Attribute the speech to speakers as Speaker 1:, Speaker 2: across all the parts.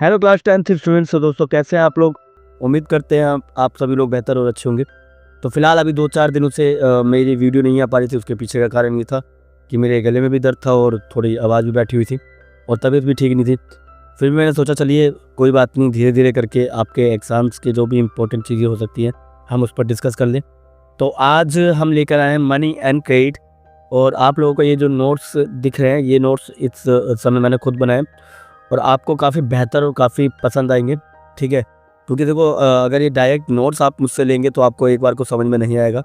Speaker 1: Hello class 10th students. तो दोस्तों कैसे हैं आप लोग। उम्मीद करते हैं आप सभी लोग बेहतर और अच्छे होंगे। तो फिलहाल अभी 2-4 दिनों से मेरी वीडियो नहीं आ पा रही थी। उसके पीछे का कारण ये था कि मेरे गले में भी दर्द था और थोड़ी आवाज़ भी बैठी हुई थी और तबीयत भी ठीक नहीं थी। फिर भी मैंने सोचा चलिए कोई बात नहीं, धीरे धीरे करके आपके एग्ज़ाम्स के जो भी इंपॉर्टेंट चीज़ें हो सकती हैं हम उस पर डिस्कस कर लें। तो आज हम लेकर आए हैं मनी एंड क्रेडिट। और आप लोगों को ये जो नोट्स दिख रहे हैं, ये नोट्स इस समय मैंने खुद बनाए और आपको काफ़ी बेहतर और काफ़ी पसंद आएंगे। ठीक है, क्योंकि देखो अगर ये डायरेक्ट नोट्स आप मुझसे लेंगे तो आपको एक बार को समझ में नहीं आएगा।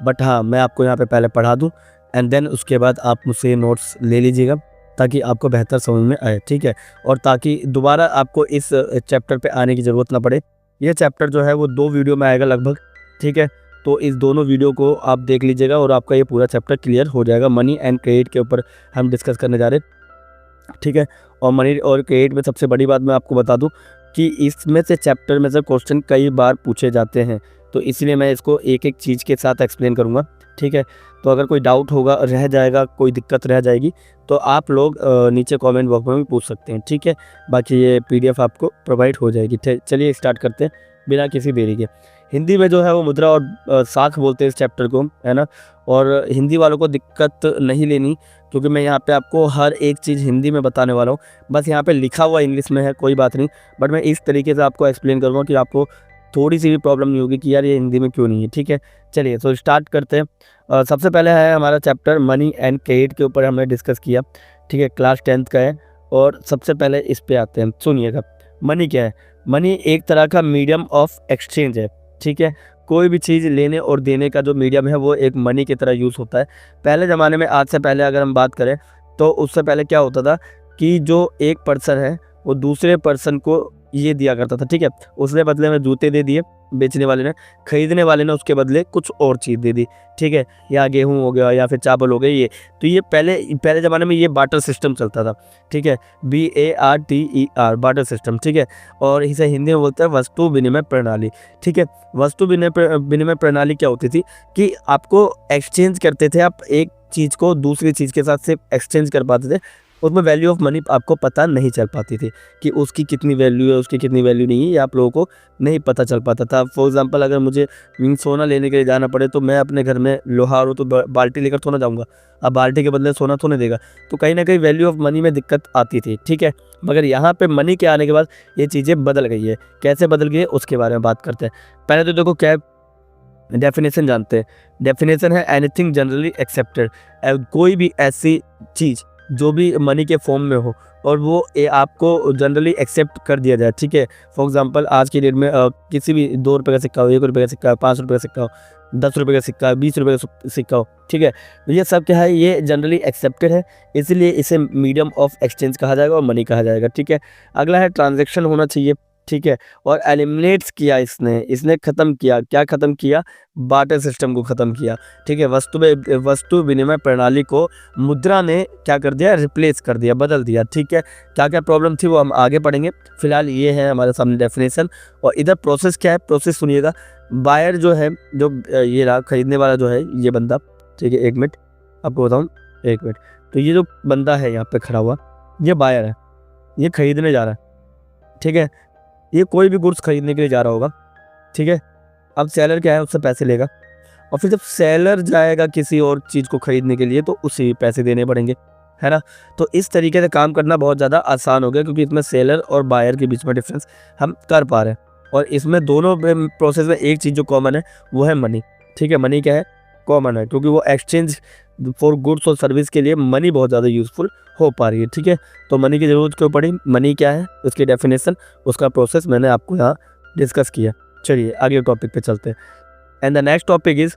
Speaker 1: बट हाँ, मैं आपको यहाँ पे पहले पढ़ा दूँ एंड देन उसके बाद आप मुझसे ये नोट्स ले लीजिएगा ताकि आपको बेहतर समझ में आए। ठीक है, और ताकि दोबारा आपको इस चैप्टर पे आने की ज़रूरत ना पड़े। ये चैप्टर जो है वो 2 वीडियो में आएगा लगभग। ठीक है, तो इस दोनों वीडियो को आप देख लीजिएगा और आपका ये पूरा चैप्टर क्लियर हो जाएगा। मनी एंड क्रेडिट के ऊपर हम डिस्कस करने जा रहे हैं। ठीक है, और मनी और क्रेडिट में सबसे बड़ी बात मैं आपको बता दूं कि इसमें से चैप्टर में से क्वेश्चन कई बार पूछे जाते हैं, तो इसलिए मैं इसको एक एक चीज़ के साथ एक्सप्लेन करूंगा। ठीक है, तो अगर कोई डाउट होगा, रह जाएगा, कोई दिक्कत रह जाएगी तो आप लोग नीचे कमेंट बॉक्स में भी पूछ सकते हैं। ठीक है, बाकी ये PDF आपको प्रोवाइड हो जाएगी। चलिए स्टार्ट करते हैं बिना किसी देरी के। हिंदी में जो है वो मुद्रा और साख बोलते हैं इस चैप्टर को, है ना। और हिंदी वालों को दिक्कत नहीं लेनी क्योंकि मैं यहाँ पे आपको हर एक चीज़ हिंदी में बताने वाला हूँ। बस यहाँ पे लिखा हुआ इंग्लिश में है, कोई बात नहीं, बट मैं इस तरीके से आपको एक्सप्लेन करूँगा कि आपको थोड़ी सी भी प्रॉब्लम नहीं होगी कि यार ये हिंदी में क्यों नहीं है। ठीक है, चलिए तो स्टार्ट करते हैं। सबसे पहले है हमारा चैप्टर मनी एंड क्रेडिट के ऊपर हमने डिस्कस किया। ठीक है, क्लास 10th का है और सबसे पहले इस पे आते हैं। सुनिएगा, मनी क्या है। मनी एक तरह का मीडियम ऑफ एक्सचेंज है। ठीक है, कोई भी चीज़ लेने और देने का जो मीडियम है वो एक मनी की तरह यूज़ होता है। पहले ज़माने में, आज से पहले अगर हम बात करें तो उससे पहले क्या होता था कि जो एक पर्सन है वो दूसरे पर्सन को ये दिया करता था। ठीक है, उसने बदले में जूते दे दिए बेचने वाले ने, खरीदने वाले ने उसके बदले कुछ और चीज़ दे दी। ठीक है, या गेहूँ हो गया या फिर चावल हो गए ये। तो ये पहले ज़माने में ये बार्टर सिस्टम चलता था। ठीक है, BARTER बार्टर सिस्टम। ठीक है, और इसे हिंदी में बोलते हैं वस्तु विनिमय प्रणाली। ठीक है, वस्तु विनिमय प्रणाली क्या होती थी कि आपको एक्सचेंज करते थे, आप एक चीज़ को दूसरी चीज़ के साथ सिर्फ एक्सचेंज कर पाते थे। उसमें वैल्यू ऑफ मनी आपको पता नहीं चल पाती थी कि उसकी कितनी वैल्यू है, उसकी कितनी वैल्यू नहीं है, ये आप लोगों को नहीं पता चल पाता था। फॉर एग्जांपल अगर मुझे सोना लेने के लिए जाना पड़े तो मैं अपने घर में लोहार हो तो बाल्टी लेकर थोड़ा जाऊँगा, अब बाल्टी के बदले सोना थोड़ा देगा, तो कहीं ना कहीं वैल्यू ऑफ मनी में दिक्कत आती थी। ठीक है, मगर यहाँ पर मनी के आने के बाद ये चीज़ें बदल गई है। कैसे बदल गई है उसके बारे में बात करते हैं। पहले तो देखो क्या डेफिनेशन जानते हैं। डेफिनेशन है एनीथिंग जनरली एक्सेप्टेड, कोई भी ऐसी चीज़ जो भी मनी के फॉर्म में हो और वो आपको जनरली एक्सेप्ट कर दिया जाए। ठीक है, फॉर एग्जांपल आज की डेट में किसी भी 2 रुपये का सिक्का हो, 1 रुपये का सिक्का हो, 5 रुपये का सिक्का हो, 10 रुपये का सिक्का हो, 20 रुपये का सिक्का हो। ठीक है, तो ये सब क्या है, ये जनरली एक्सेप्टेड है, इसलिए इसे मीडियम ऑफ एक्सचेंज कहा जाएगा और मनी कहा जाएगा। ठीक है, अगला है ट्रांजेक्शन होना चाहिए। ठीक है, और एलिमिनेट्स किया इसने ख़त्म किया, क्या ख़त्म किया, बार्टर सिस्टम को ख़त्म किया। ठीक है, वस्तु विनिमय प्रणाली को मुद्रा ने क्या कर दिया, रिप्लेस कर दिया, बदल दिया। ठीक है, क्या क्या प्रॉब्लम थी वो हम आगे पढ़ेंगे, फिलहाल ये है हमारे सामने डेफिनेशन। और इधर प्रोसेस क्या है, प्रोसेस सुनिएगा। बायर जो है, जो ये रहा खरीदने वाला जो है ये बंदा। ठीक है, 1 मिनट आपको बताऊँ, 1 मिनट। तो ये जो बंदा है यहाँ पे खड़ा हुआ, ये बायर है, ये खरीदने जा रहा है। ठीक है, ये कोई भी गुड्स खरीदने के लिए जा रहा होगा। ठीक है, अब सेलर क्या है, उससे पैसे लेगा और फिर जब सेलर जाएगा किसी और चीज़ को खरीदने के लिए तो उसे पैसे देने पड़ेंगे, है ना। तो इस तरीके से काम करना बहुत ज़्यादा आसान हो गया क्योंकि इसमें सेलर और बायर के बीच में डिफरेंस हम कर पा रहे हैं। और इसमें दोनों प्रोसेस में एक चीज़ जो कॉमन है वो है मनी। ठीक है, मनी क्या है, कॉमन है, क्योंकि वो एक्सचेंज फॉर गुड्स और सर्विस के लिए मनी बहुत ज़्यादा यूज़फुल हो पा रही है। ठीक है, तो मनी की ज़रूरत क्यों पड़ी, मनी क्या है, उसकी डेफिनेशन, उसका प्रोसेस मैंने आपको यहाँ डिस्कस किया। चलिए आगे टॉपिक पे चलते हैं। And the next topic is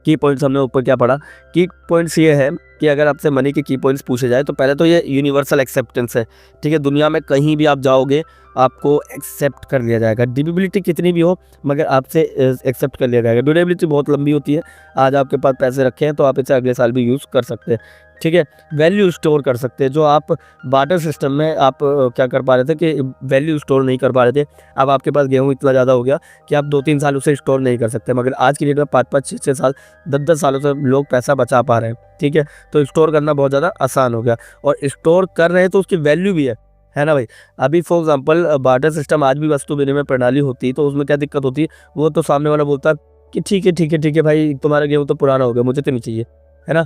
Speaker 1: की पॉइंट्स। हमने ऊपर क्या पढ़ा, की पॉइंट्स ये है कि अगर आपसे मनी के की पॉइंट्स पूछे जाए तो पहले तो ये यूनिवर्सल एक्सेप्टेंस है। ठीक है, दुनिया में कहीं भी आप जाओगे आपको एक्सेप्ट कर लिया जाएगा, ड्यूरेबिलिटी कितनी भी हो मगर आपसे एक्सेप्ट कर लिया जाएगा। ड्यूरेबिलिटी बहुत लंबी होती है, आज आपके पास पैसे रखे हैं तो आप इसे अगले साल भी यूज़ कर सकते हैं। ठीक है, वैल्यू स्टोर कर सकते हैं, जो आप बार्टर सिस्टम में आप क्या कर पा रहे थे कि वैल्यू स्टोर नहीं कर पा रहे थे। अब आपके पास गेहूँ इतना ज़्यादा हो गया कि आप 2-3 साल उसे स्टोर नहीं कर सकते, मगर आज की डेट में 5-5, 6-6 साल, 10-10 सालों से लोग पैसा बचा पा रहे हैं। ठीक है, तो स्टोर करना बहुत ज़्यादा आसान हो गया और स्टोर कर रहे हैं तो उसकी वैल्यू भी है। है ना भाई। अभी फॉर एग्जांपल बार्टर सिस्टम आज भी वस्तु विनिमय प्रणाली होती है, तो उसमें क्या दिक्कत होती है, वो तो सामने वाला बोलता है कि ठीक है ठीक है ठीक है भाई, तुम्हारा गेहूँ तो पुराना हो गया, मुझे तो नहीं चाहिए, है ना।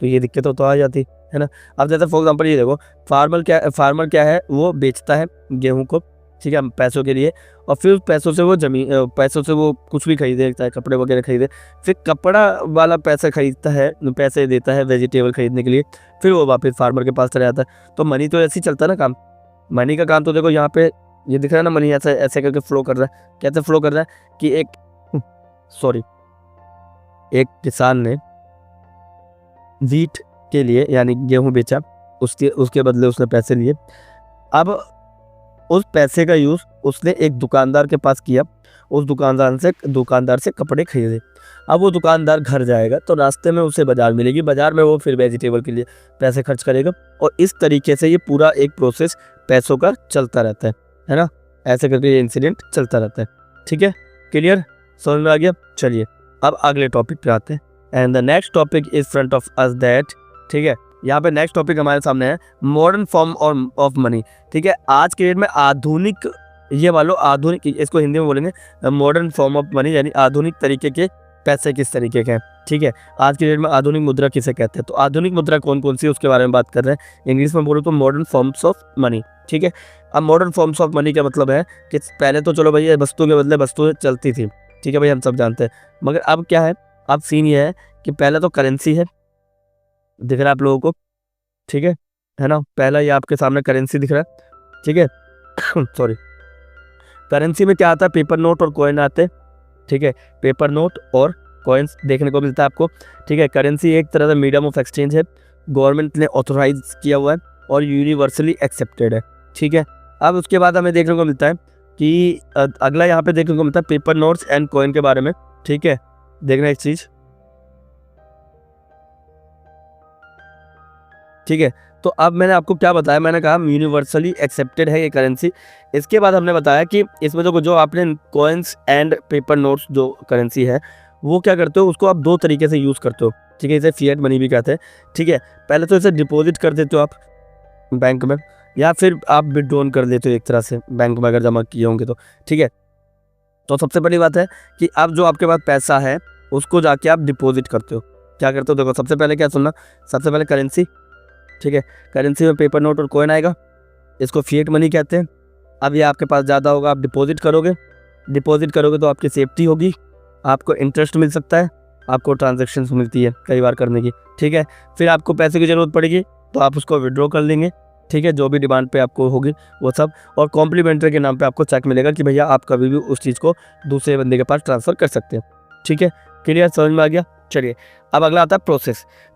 Speaker 1: तो ये दिक्कत तो आ जाती है ना। अब जैसे फॉर एग्जांपल ये देखो, फार्मर क्या है, वो बेचता है गेहूँ को, ठीक है, पैसों के लिए, और फिर उस पैसों से वो पैसों से वो कुछ भी खरीदे, चाहे कपड़े वगैरह खरीदे, फिर कपड़ा वाला पैसा खरीदता है, पैसे देता है वेजिटेबल खरीदने के लिए, फिर वो वापस फार्मर के पास चला जाता है। तो मनी तो ऐसे ही चलता है ना काम। मनी का काम तो देखो यहाँ पे ये दिख रहा है ना, मनी ऐसे ऐसे करके फ्लो कर रहा है। कैसे फ्लो कर रहा है कि सॉरी एक किसान ने वीट के लिए यानी गेहूं बेचा, उसके उसके बदले उसने पैसे लिए। अब उस पैसे का यूज़ उसने एक दुकानदार के पास किया, उस दुकानदार से कपड़े खरीदे। अब वो दुकानदार घर जाएगा तो रास्ते में उसे बाज़ार मिलेगी, बाज़ार में वो फिर वेजिटेबल के लिए पैसे खर्च करेगा, और इस तरीके से ये पूरा एक प्रोसेस पैसों का चलता रहता है ना। ऐसे करके ये इंसिडेंट चलता रहता है। ठीक है, क्लियर, समझ में आ गया। चलिए अब अगले टॉपिक पे आते हैं, and the next topic is front of us that, ठीक है, यहाँ पे नेक्स्ट टॉपिक हमारे सामने है मॉडर्न फॉर्म ऑफ मनी। ठीक है, आज के डेट में आधुनिक, ये वालो आधुनिक, इसको हिंदी में बोलेंगे मॉडर्न फॉर्म ऑफ मनी, यानी आधुनिक तरीके के पैसे किस तरीके के हैं। ठीक है, आज के डेट में आधुनिक मुद्रा किसे कहते हैं, तो आधुनिक मुद्रा कौन कौन सी है उसके बारे में बात कर रहे हैं। इंग्लिश में बोलो तो मॉडर्न फॉर्म्स ऑफ मनी। ठीक है, अब मॉडर्न फॉर्म्स ऑफ मनी का मतलब है कि पहले तो चलो भैया वस्तु के बदले वस्तुएं चलती थी, ठीक है भाई, हम सब जानते हैं, मगर अब क्या है, अब सीन ये है कि पहले तो करेंसी है, दिख रहा है आप लोगों को, ठीक है ना, पहला ये आपके सामने करेंसी दिख रहा है, ठीक है सॉरी। करेंसी में क्या आता है, पेपर नोट और कॉइन आते हैं, ठीक है, पेपर नोट और कॉइन्स देखने को मिलता है आपको। ठीक है, करेंसी एक तरह से मीडियम ऑफ एक्सचेंज है, गवर्नमेंट ने ऑथोराइज किया हुआ है और यूनिवर्सली एक्सेप्टेड है। ठीक है, अब उसके बाद हमें देखने को मिलता है कि अगला यहाँ पे देखने को मिलता है पेपर नोट्स एंड कॉइन के बारे में। ठीक है, देखना एक चीज़, ठीक है, तो अब मैंने आपको क्या बताया, मैंने कहा यूनिवर्सली एक्सेप्टेड है ये करेंसी। इसके बाद हमने बताया कि इसमें जो आपने कॉइन्स एंड पेपर नोट्स जो करेंसी है वो क्या करते हो, उसको आप दो तरीके से यूज़ करते हो। ठीक है, इसे फिएट मनी भी कहते हैं। ठीक है, पहले तो इसे डिपॉजिट कर देते हो आप बैंक में, या फिर आप विड्रॉन कर लेते हो एक तरह से बैंक में अगर जमा किए होंगे तो। ठीक है, तो सबसे बड़ी बात है कि अब जो आपके पास पैसा है उसको जाके आप डिपॉजिट करते हो। क्या करते हो, देखो सबसे पहले क्या सुनना, सबसे पहले करेंसी, ठीक है, करेंसी में पेपर नोट और कॉइन आएगा, इसको फिएट मनी कहते हैं। अब ये आपके पास ज़्यादा होगा, आप डिपॉजिट करोगे तो आपकी सेफ्टी होगी, आपको इंटरेस्ट मिल सकता है, आपको ट्रांजैक्शंस मिलती है कई बार करने की। ठीक है, फिर आपको पैसे की ज़रूरत पड़ेगी तो आप उसको विड्रॉ कर लेंगे। ठीक है, जो भी डिमांड पे आपको होगी वो सब, और कॉम्प्लीमेंट्री के नाम पे आपको चेक मिलेगा कि भैया आप कभी भी उस चीज़ को दूसरे बंदे के पास ट्रांसफ़र कर सकते हैं। ठीक है, क्लियर, समझ में आ गया। चलिए अब अगला आता है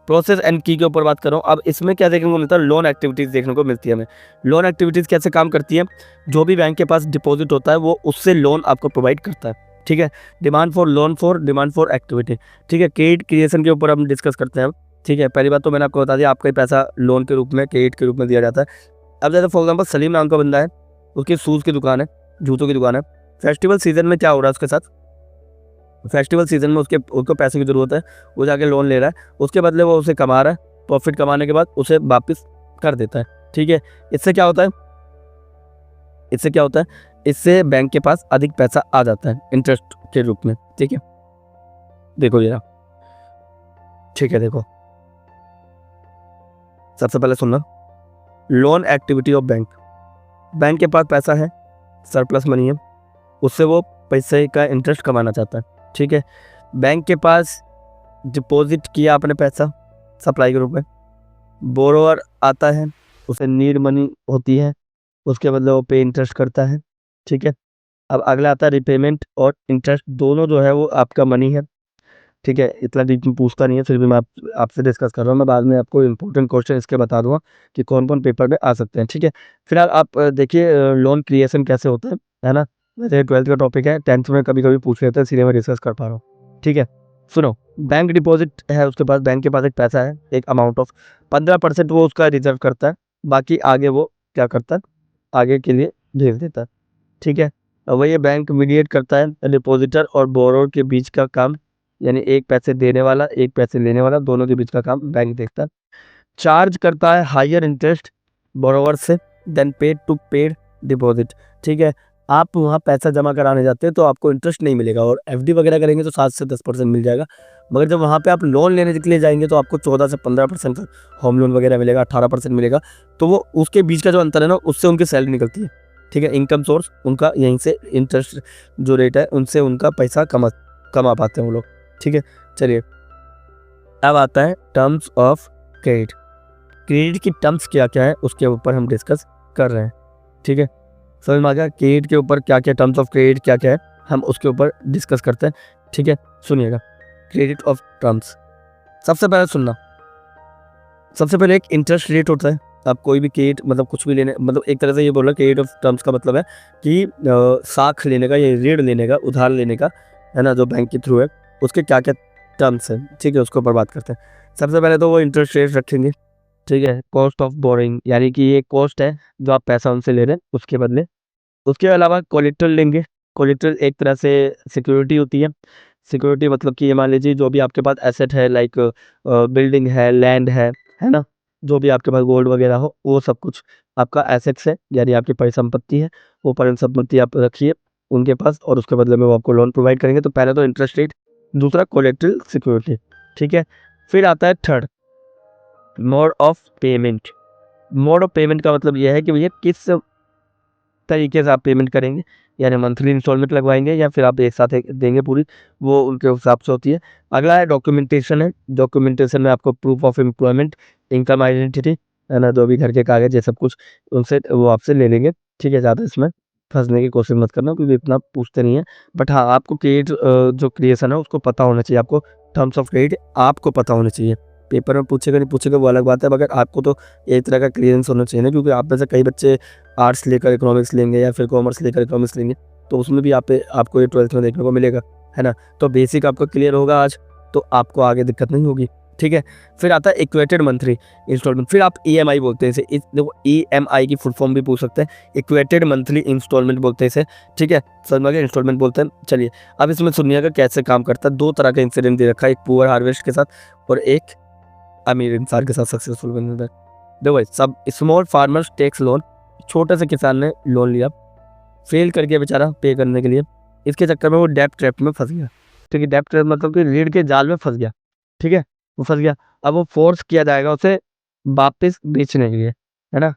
Speaker 1: प्रोसेस एंड की के ऊपर बात कर रहा हूँ। अब इसमें क्या देखने को मिलता है, लोन एक्टिविटीज़ देखने को मिलती है हमें। लोन एक्टिविटीज़ कैसे काम करती है, जो भी बैंक के पास डिपॉजिट होता है वो उससे लोन आपको प्रोवाइड करता है। ठीक है, डिमांड फॉर एक्टिविटी। ठीक है, क्रेडिट क्रिएशन के ऊपर हम डिस्कस करते हैं। ठीक है, पहली बात तो मैंने आपको बता दिया, आपका पैसा लोन के रूप में, क्रेडिट के रूप में दिया जाता है। अब जैसे फॉर एग्जाम्पल सलीम नाम का बंदा है, उसकी शूज़ की दुकान है, जूतों की दुकान है, फेस्टिवल सीजन में क्या हो रहा है उसके साथ, फेस्टिवल सीजन में उसको पैसे की ज़रूरत है, वो जाके लोन ले रहा है, उसके बदले वो उसे कमा रहा है, प्रॉफिट कमाने के बाद उसे वापस कर देता है। ठीक है, इससे क्या होता है, इससे बैंक के पास अधिक पैसा आ जाता है इंटरेस्ट के रूप में। ठीक है, देखो जरा, ठीक है, देखो सबसे पहले सुनना, लोन एक्टिविटी ऑफ बैंक के पास पैसा है, सरप्लस मनी है, उससे वो पैसे का इंटरेस्ट कमाना चाहता है। ठीक है, बैंक के पास डिपॉजिट किया आपने पैसा सप्लाई के रूप में, बोरोवर आता है, उसे नीड मनी होती है, उसके बदले वो पे इंटरेस्ट करता है। ठीक है, अब अगला आता है रिपेमेंट और इंटरेस्ट, दोनों जो है वो आपका मनी है। ठीक है, इतना डीप में पूछता नहीं है, फिर भी मैं आपसे डिस्कस कर रहा हूँ। मैं बाद में आपको इंपॉर्टेंट क्वेश्चन इसके बता दूंगा कि कौन कौन पेपर में आ सकते हैं। ठीक है, फिलहाल आप देखिए लोन क्रिएशन कैसे होता है ना। वैसे 12th का टॉपिक है, 10th में कभी कभी पूछ लेते हैं, इसलिए मैं डिस्कस कर पा रहा हूँ। ठीक है, सुनो, बैंक डिपॉजिट है, उसके पास बैंक के पास एक पैसा है, एक अमाउंट ऑफ 15% वो उसका रिजर्व करता है, बाकी आगे वो क्या करता है, आगे के लिए भेज देता है। ठीक है, अब वही बैंक मीडिएट करता है डिपॉजिटर और बोरोर के बीच का काम, यानी एक पैसे देने वाला एक पैसे लेने वाला, दोनों के बीच का काम बैंक देखता है। चार्ज करता है हायर इंटरेस्ट बोरोवर से, then paid to paid deposit. ठीक है, आप वहाँ पैसा जमा कराने जाते हैं तो आपको इंटरेस्ट नहीं मिलेगा, और एफडी वगैरह करेंगे तो 7 से 10% मिल जाएगा। मगर जब वहाँ पे आप लोन लेने के लिए जाएंगे तो आपको 14 से 15% का होम लोन वगैरह मिलेगा, 18% मिलेगा। तो वो उसके बीच का जो अंतर है ना, उससे उनकी सैलरी निकलती है। ठीक है, इनकम सोर्स उनका यहीं से, इंटरेस्ट जो रेट है उनसे उनका पैसा कमा पाते हैं वो लोग। ठीक है, चलिए अब आता है टर्म्स ऑफ क्रेडिट। क्रेडिट की टर्म्स क्या क्या है उसके ऊपर हम डिस्कस कर रहे हैं। ठीक है, समझ में आ गया क्रेडिट के ऊपर क्या क्या टर्म्स ऑफ क्रेडिट क्या क्या है, हम उसके ऊपर डिस्कस करते हैं। ठीक है, सुनिएगा क्रेडिट ऑफ टर्म्स। सबसे पहले सुनना, सबसे पहले एक इंटरेस्ट रेट होता है। आप कोई भी क्रेडिट मतलब कुछ भी लेने, मतलब एक तरह से ये बोल रहा क्रेडिट ऑफ टर्म्स का मतलब है कि साख लेने का या ऋण लेने का, उधार लेने का, है ना, जो बैंक के थ्रू है, उसके क्या क्या टर्म्स है। ठीक है, उसके ऊपर बात करते हैं। सबसे पहले तो वो इंटरेस्ट रेट रखेंगे। ठीक है, कॉस्ट ऑफ बोरिंग, यानी कि ये कॉस्ट है जो आप पैसा उनसे ले रहे हैं उसके बदले। उसके अलावा कोलेट्रल लेंगे। कोलेट्रल एक तरह से सिक्योरिटी होती है। सिक्योरिटी मतलब कि ये मान लीजिए जो भी आपके पास एसेट है, लाइक बिल्डिंग है, लैंड है ना, जो भी आपके पास गोल्ड वगैरह हो, वो सब कुछ आपका एसेट्स है, यानी आपकी परिसंपत्ति है। वो परिसंपत्ति आप रखिए उनके पास और उसके बदले में वो आपको लोन प्रोवाइड करेंगे। तो पहले तो इंटरेस्ट रेट, दूसरा कोलेट्रल सिक्योरिटी। ठीक है, फिर आता है third, mode of payment. Mode of payment का मतलब यह है कि भैया किस तरीके से आप पेमेंट करेंगे, यानी मंथली इंस्टॉलमेंट लगवाएंगे या फिर आप एक साथ देंगे पूरी, वो उनके हिसाब से होती है। अगला है डॉक्यूमेंटेशन है। डॉक्यूमेंटेशन में आपको proof of employment, income identity, है ना, जो भी घर के कागज ये सब कुछ उनसे वो आपसे ले लेंगे। ठीक है, ज़्यादा इसमें फंसने की कोशिश मत करना क्योंकि इतना पूछते नहीं है। बट हाँ, आपको क्रेडिट जो क्रिएशन है उसको पता होना चाहिए, आपको टर्म्स ऑफ क्रेडिट आपको पता होना चाहिए। पेपर में पूछेगा नहीं पूछेगा वो अलग बात है, मगर आपको तो एक तरह का क्लियरेंस होना चाहिए ना, क्योंकि आप में से कई बच्चे आर्ट्स लेकर इकोनॉमिक्स लेंगे या फिर कॉमर्स लेकर इकोनॉमिक्स लेंगे, तो उसमें भी आपको ये 12th में देखने को मिलेगा, है ना। तो बेसिक आपका क्लियर होगा आज, तो आपको आगे दिक्कत नहीं होगी। ठीक है, फिर आता है इक्वेटेड मंथली इंस्टॉलमेंट, फिर आप EMI बोलते हैं इसे। देखो EMI की फुल फॉर्म भी पूछ सकते हैं, इक्वेटेड मंथली इंस्टॉलमेंट बोलते हैं इसे। ठीक है, समझ में इंस्टॉलमेंट बोलते हैं। चलिए अब इसमें सुनिएगा कैसे काम करता है। 2 तरह का इंसिडेंट दे रखा है, एक पुअर हार्वेस्ट के साथ और एक अमीर इंसान के साथ सक्सेसफुल बनने में। देखो भाई, सब स्मॉल फार्मर्स टेक्स लोन, छोटे से किसान ने लोन लिया, फेल कर गया बेचारा पे करने के लिए। इसके चक्कर में वो डेब्ट ट्रैप में फंस गया। ठीक है, डेब्ट ट्रैप मतलब कि ऋण के जाल में फंस गया। ठीक है, वो फंस गया। अब वो फोर्स किया जाएगा उसे वापस बेचने के लिए, है ना।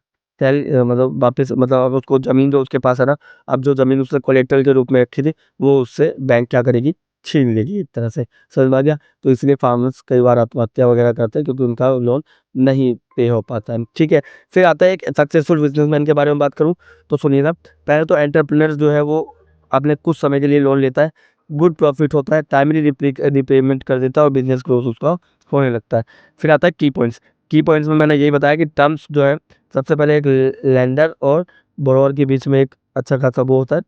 Speaker 1: मतलब वापस, मतलब अब उसको ज़मीन जो उसके पास है ना, अब जो ज़मीन उसने कोलेक्टर के रूप में रखी थी वो उससे बैंक क्या करेगी, छीन लेगी एक तरह से। समझ में आ गया। तो इसलिए फार्मर्स कई बार आत्महत्या वगैरह करते हैं क्योंकि उनका लोन नहीं पे हो पाता है। ठीक है, फिर आता है एक सक्सेसफुल बिजनेसमैन के बारे में बात करूँ तो सुनिएगा। पहले तो एंटरप्रेन्योर जो है वो अपने कुछ समय के लिए लोन लेता है, गुड प्रॉफिट होता है, टाइमली रिपेमेंट कर देता है और बिजनेस ग्रोथ उसका होने लगता है। फिर आता है की पॉइंट्स। की पॉइंट्स में मैंने यही बताया कि टर्म्स जो है, सबसे पहले एक लेंडर और बोरोवर के बीच में एक अच्छा खासा वो होता है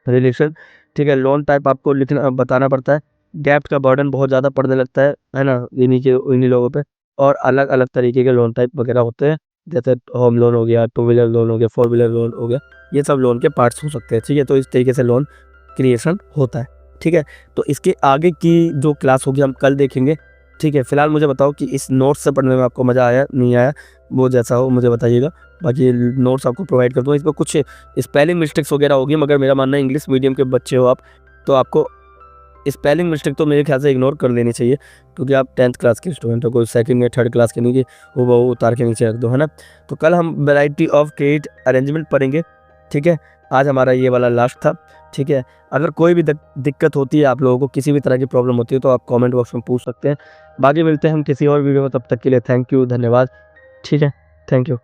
Speaker 1: रिलेशन। ठीक है, लोन टाइप आपको लिखना बताना पड़ता है। डेब्ट का बर्डन बहुत ज़्यादा पड़ने लगता है ना, इन्हीं लोगों पे। और अलग अलग तरीके के लोन टाइप वगैरह होते हैं, जैसे होम लोन हो गया, 2 व्हीलर लोन हो गया, 4 व्हीलर लोन हो गया, ये सब लोन के पार्ट्स हो सकते हैं। ठीक है, तो इस तरीके से लोन क्रिएशन होता है। ठीक है, तो इसके आगे की जो क्लास होगी हम कल देखेंगे। ठीक है, फिलहाल मुझे बताओ कि इस नोट्स से पढ़ने में आपको मज़ा आया नहीं आया, वो जैसा हो मुझे बताइएगा। बाकी नोट्स आपको प्रोवाइड कर दूँगा। इसमें कुछ स्पेलिंग मिस्टेक्स वगैरह होगी, मगर मेरा मानना है इंग्लिश मीडियम के बच्चे हो आप, तो आपको स्पेलिंग मिस्टेक तो मेरे ख्याल से इग्नोर कर लेनी चाहिए, क्योंकि आप 10th क्लास के स्टूडेंट हो, कोई 2nd या 3rd क्लास के नहीं कि वो उतार के नीचे रख दो, है ना। तो कल हम वैरायटी ऑफ क्रेडिट अरेंजमेंट पढ़ेंगे। ठीक है, आज हमारा ये वाला लास्ट था। ठीक है, अगर कोई भी दिक्कत होती है, आप लोगों को किसी भी तरह की प्रॉब्लम होती है, तो आप कमेंट बॉक्स में पूछ सकते हैं। बाकी मिलते हैं हम किसी और वीडियो में, तब तक के लिए थैंक यू, धन्यवाद। ठीक है, थैंक यू।